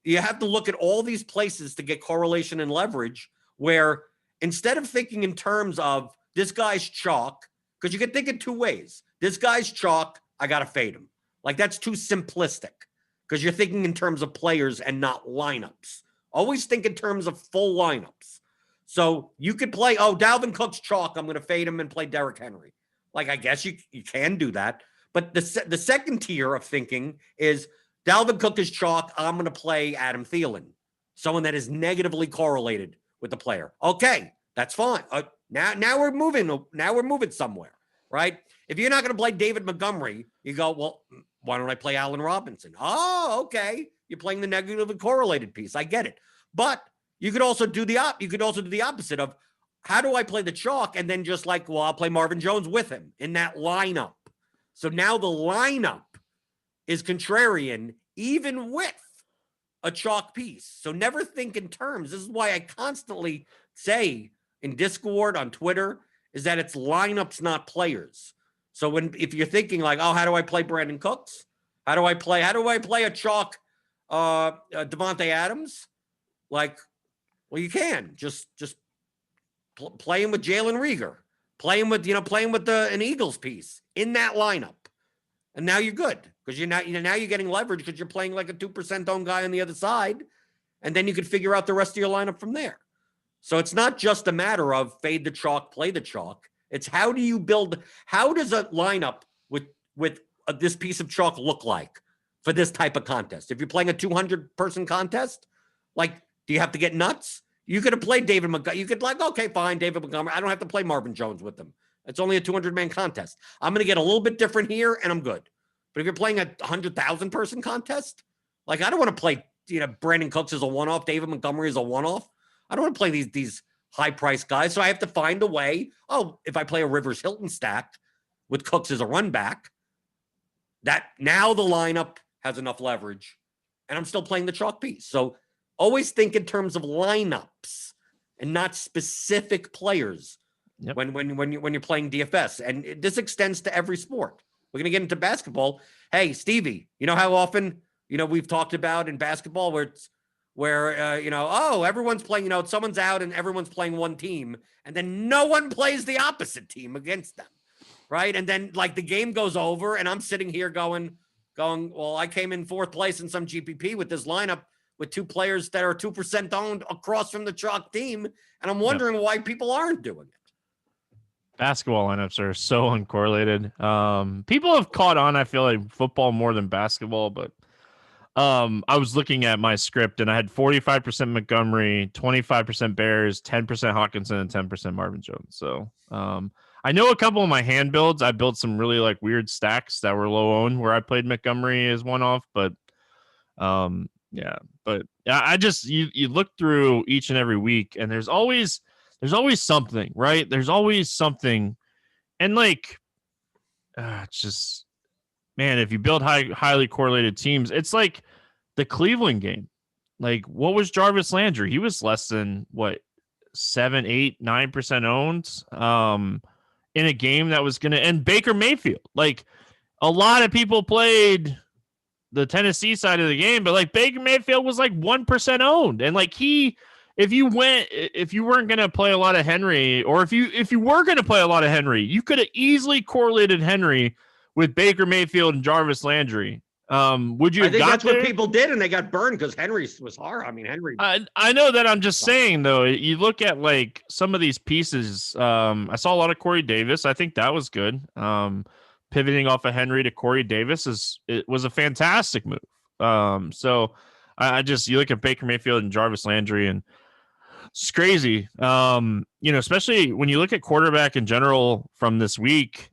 You have to look at all these places to get correlation and leverage, where instead of thinking in terms of this guy's chalk, because you can think in two ways. This guy's chalk, I got to fade him. Like that's too simplistic because you're thinking in terms of players and not lineups. Always think in terms of full lineups. So you could play, Dalvin Cook's chalk, I'm going to fade him and play Derrick Henry. Like, I guess you can do that. But the second tier of thinking is Dalvin Cook is chalk, I'm going to play Adam Thielen, someone that is negatively correlated with the player. Okay, that's fine. Now we're moving. Now we're moving somewhere, right? If you're not going to play David Montgomery, you go, well, why don't I play Allen Robinson? Oh, okay. You're playing the negatively correlated piece. I get it. But you could also do the opposite of how do I play the chalk and then just like, well, I'll play Marvin Jones with him in that lineup. So now the lineup is contrarian even with a chalk piece. So never think in terms. This is why I constantly say in Discord, on Twitter, is that it's lineups, not players. So if you're thinking like, oh, how do I play Brandon Cooks? How do I play a chalk Devontae Adams? Like, well, you can just play him with Jalen Reagor, play him with an Eagles piece in that lineup. And now you're good because now you're getting leverage because you're playing like a 2% owned guy on the other side. And then you can figure out the rest of your lineup from there. So it's not just a matter of fade the chalk, play the chalk. It's how does a lineup with this piece of chalk look like for this type of contest? If you're playing a 200-person contest, like, do you have to get nuts? You could have played David Montgomery. You could okay, fine, David Montgomery. I don't have to play Marvin Jones with them. It's only a 200-man contest. I'm going to get a little bit different here, and I'm good. But if you're playing a 100,000-person contest, like I don't want to play, Brandon Cooks as a one-off, David Montgomery as a one-off. I don't want to play these high-priced guys. So I have to find a way. Oh, if I play a Rivers Hilton stack with Cooks as a run back, that now the lineup has enough leverage, and I'm still playing the chalk piece. So always think in terms of lineups and not specific players when you're playing DFS. And this extends to every sport. We're going to get into basketball. Hey, Stevie, you know how often, we've talked about in basketball where everyone's playing, someone's out and everyone's playing one team and then no one plays the opposite team against them. Right. And then like the game goes over and I'm sitting here going, well, I came in fourth place in some GPP with this lineup with two players that are 2% owned across from the chalk team. And I'm wondering why people aren't doing it. Basketball lineups are so uncorrelated. People have caught on, I feel like, football more than basketball, but I was looking at my script and I had 45% Montgomery, 25% Bears, 10% Hawkinson, and 10% Marvin Jones. So I know a couple of my hand builds, I built some really like weird stacks that were low owned where I played Montgomery as one off, but I just you look through each and every week and there's always something, right? There's always something. And like, it's just, man, if you build highly correlated teams, it's like the Cleveland game. Like, what was Jarvis Landry? He was less than 7, 8, 9% owned in a game that was going to end. Baker Mayfield. Like, a lot of people played the Tennessee side of the game, but like Baker Mayfield was like 1% owned. And like if you weren't going to play a lot of Henry, or if you were going to play a lot of Henry, you could have easily correlated Henry with Baker Mayfield and Jarvis Landry. Would you? I think that's what people did, and they got burned because Henry was hard. I mean, Henry. I know that. I'm just saying though. You look at like some of these pieces. I saw a lot of Corey Davis. I think that was good. Pivoting off of Henry to Corey Davis was a fantastic move. So you look at Baker Mayfield and Jarvis Landry, and it's crazy. Especially when you look at quarterback in general from this week.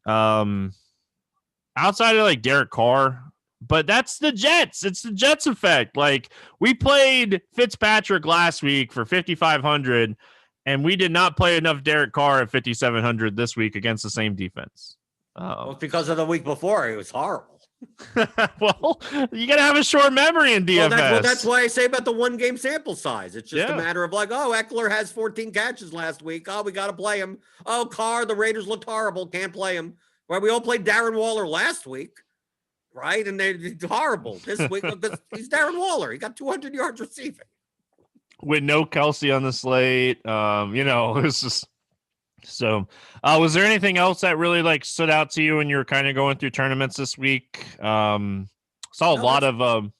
outside of like Derek Carr, but that's the Jets. It's the Jets effect. Like we played Fitzpatrick last week for 5,500, and we did not play enough Derek Carr at 5,700 this week against the same defense. Well, it's because of the week before. It was horrible. Well, you got to have a short memory in DFS. Well, that's why I say about the 1 game sample size. It's just a matter of like, oh, Eckler has 14 catches last week. Oh, we got to play him. Oh, Carr, the Raiders looked horrible. Can't play him. Right? We all played Darren Waller last week, right? And they're horrible this week. He's Darren Waller. He got 200 yards receiving. With no Kelsey on the slate. It's just so. Was there anything else that really like stood out to you when you were kind of going through tournaments this week? Saw a lot of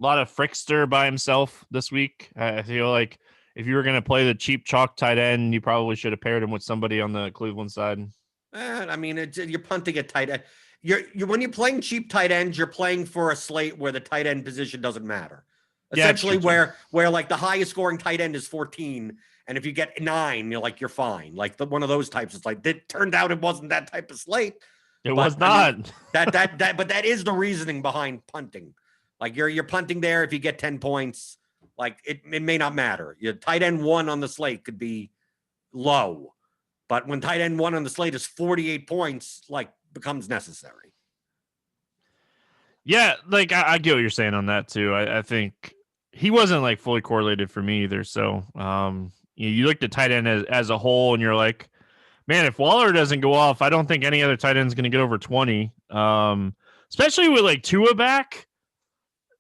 Frickster by himself this week. I feel like if you were going to play the cheap chalk tight end, you probably should have paired him with somebody on the Cleveland side. I mean, you're punting at tight end. You're when you're playing cheap tight ends, you're playing for a slate where the tight end position doesn't matter. Essentially, where like the highest scoring tight end is 14, and if you get 9, you're fine. Like one of those types. It's like it turned out it wasn't that type of slate. It was not. I mean, but that is the reasoning behind punting. Like you're punting there if you get 10 points. Like it may not matter. Your tight end 1 on the slate could be low, but when tight end 1 on the slate is 48 points, like becomes necessary. Yeah, like I get what you're saying on that too. I think he wasn't like fully correlated for me either. So you looked at tight end as a whole, and you're like, man, if Waller doesn't go off, I don't think any other tight end is going to get over 20. Especially with like Tua back.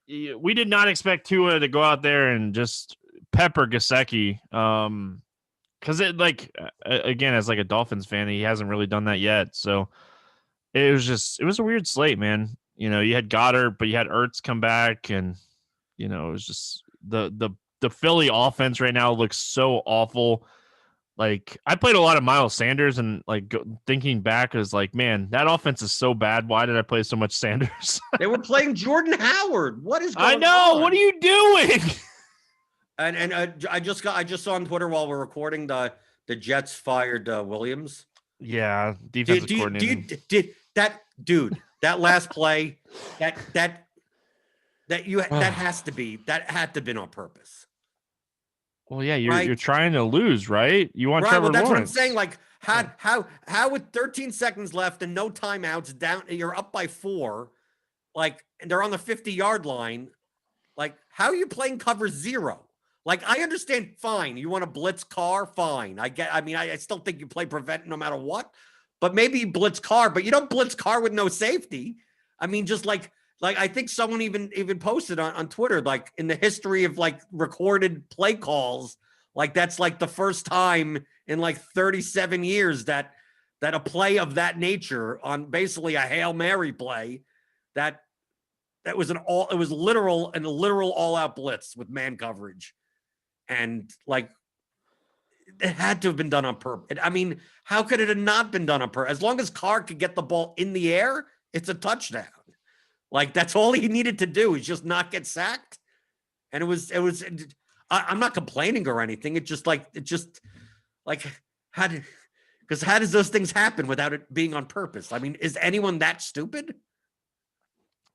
We did not expect Tua to go out there and just pepper Gasecki. Because it again, as like a Dolphins fan, he hasn't really done that yet. So it was a weird slate, man. You had Goddard, but you had Ertz come back, and it was just the Philly offense right now looks so awful. Like I played a lot of Miles Sanders, and like thinking back is like, man, that offense is so bad. Why did I play so much Sanders? They were playing Jordan Howard. What is going on? I know. What are you doing? And I just saw on Twitter while we're recording the Jets fired Williams. Yeah, defensive coordinator. That last play, that had to have been on purpose. Well, yeah, you're trying to lose, right? You want Trevor Lawrence. Lawrence. What I'm saying. Like, how with 13 seconds left and no timeouts, down, you're up by 4, like, and they're on the 50-yard line. Like, how are you playing cover 0? Like, I understand. Fine, you want to blitz Carr. Fine, I still think you play prevent no matter what. But maybe you blitz Carr, but you don't blitz Carr with no safety. I mean, just like I think someone even posted on Twitter, like in the history of like recorded play calls, like that's like the first time in like 37 years that a play of that nature on basically a Hail Mary play that was a literal all out blitz with man coverage. And like, it had to have been done on purpose. I mean, how could it have not been done on purpose? As long as Carr could get the ball in the air, it's a touchdown. Like, that's all he needed to do is just not get sacked. And I'm not complaining or anything. How does those things happen without it being on purpose? I mean, is anyone that stupid?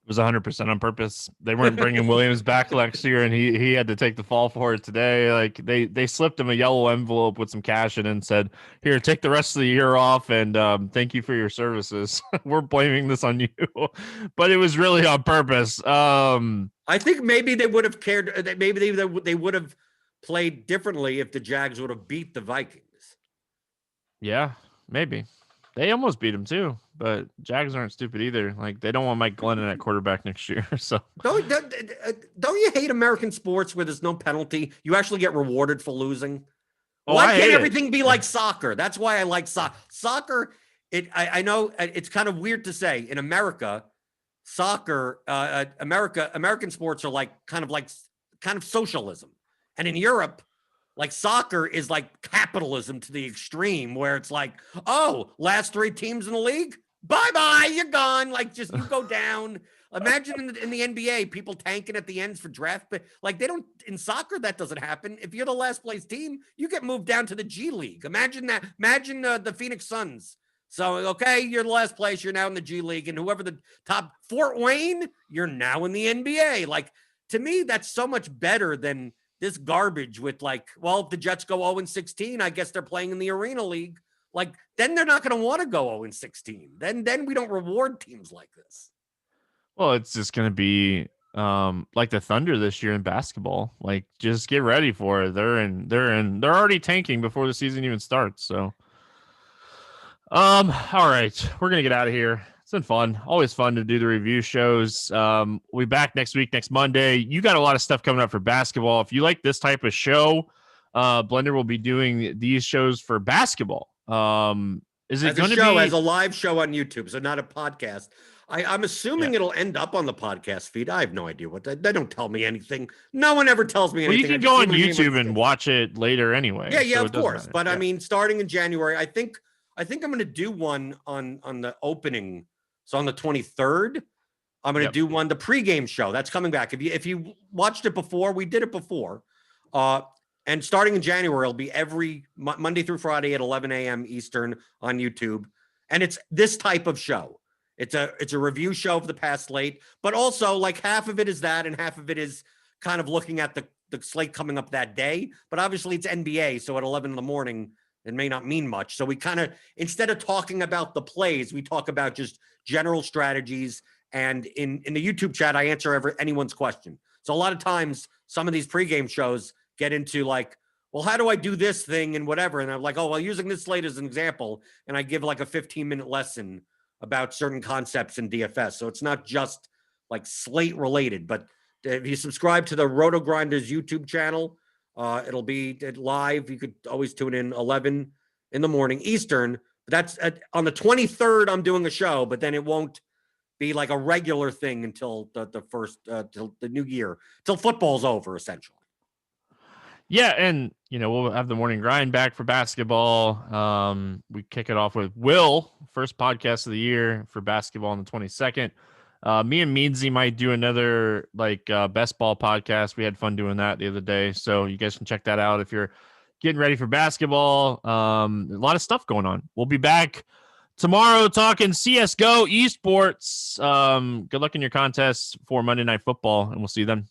It was 100% on purpose. They weren't bringing Williams back next year, and he had to take the fall for it today. Like they slipped him a yellow envelope with some cash in and said, "Here, take the rest of the year off, and thank you for your services. We're blaming this on you," but it was really on purpose. I think maybe they would have cared. Maybe they would have played differently if the Jags would have beat the Vikings. Yeah, maybe. They almost beat him too, but Jags aren't stupid either. Like they don't want Mike Glennon at quarterback next year. So don't you hate American sports where there's no penalty? You actually get rewarded for losing. Why can't everything be like soccer? That's why I like soccer. Soccer, I know it's kind of weird to say in America, soccer, American sports are like kind of socialism, and in Europe, like soccer is like capitalism to the extreme, where it's like, oh, last 3 teams in the league, bye-bye, you're gone. Like, just you go down. Imagine in the NBA, people tanking at the ends for draft. Like, they don't, in soccer, that doesn't happen. If you're the last place team, you get moved down to the G League. Imagine that. Imagine the Phoenix Suns So, okay, you're the last place. You're now in the G League, and whoever the top Fort Wayne, you're now in the NBA. Like, to me, that's so much better than this garbage with like, well, if the Jets go 0-16, I guess they're playing in the Arena League. Like, then they're not going to want to go 0-16. Then we don't reward teams like this. Well, it's just going to be like the Thunder this year in basketball. Like, just get ready for it. They're already tanking before the season even starts. So, all right, we're gonna get out of here. It's been fun. Always fun to do the review shows. We'll be back next week, next Monday. You got a lot of stuff coming up for basketball. If you like this type of show, Blender will be doing these shows for basketball. Is it going to be as a live show on YouTube, so not a podcast? I'm assuming it'll end up on the podcast feed. I have no idea what they don't tell me anything. No one ever tells me anything. Well, you can go on YouTube and watch it later anyway. Yeah, so of course. But I mean, starting in January, I think I'm going to do one on the opening. So on the 23rd, I'm going to do one, the pregame show. That's coming back. If you watched it before, we did it before. And starting in January, it'll be every Monday through Friday at 11 a.m. Eastern on YouTube. And it's this type of show. It's a review show of the past slate, but also like half of it is that and half of it is kind of looking at the slate coming up that day. But obviously it's NBA, so at 11 in the morning, it may not mean much. So we kind of, instead of talking about the plays, we talk about just general strategies. And in the YouTube chat, I answer anyone's question. So a lot of times, some of these pregame shows get into like, well, how do I do this thing and whatever? And I'm like, oh, well, using this slate as an example, and I give like a 15-minute lesson about certain concepts in DFS. So it's not just like slate related, but if you subscribe to the RotoGrinders YouTube channel, it'll be live. You could always tune in 11 in the morning Eastern. That's on the 23rd. I'm doing a show, but then it won't be like a regular thing until the first, till the new year, till football's over, essentially. Yeah, and we'll have the morning grind back for basketball. We kick it off with Will, first podcast of the year for basketball on the 22nd. Me and Meadsy might do another best ball podcast. We had fun doing that the other day, so you guys can check that out if you're getting ready for basketball. A lot of stuff going on. We'll be back tomorrow talking CS:GO esports. Good luck in your contests for Monday Night Football, and we'll see you then.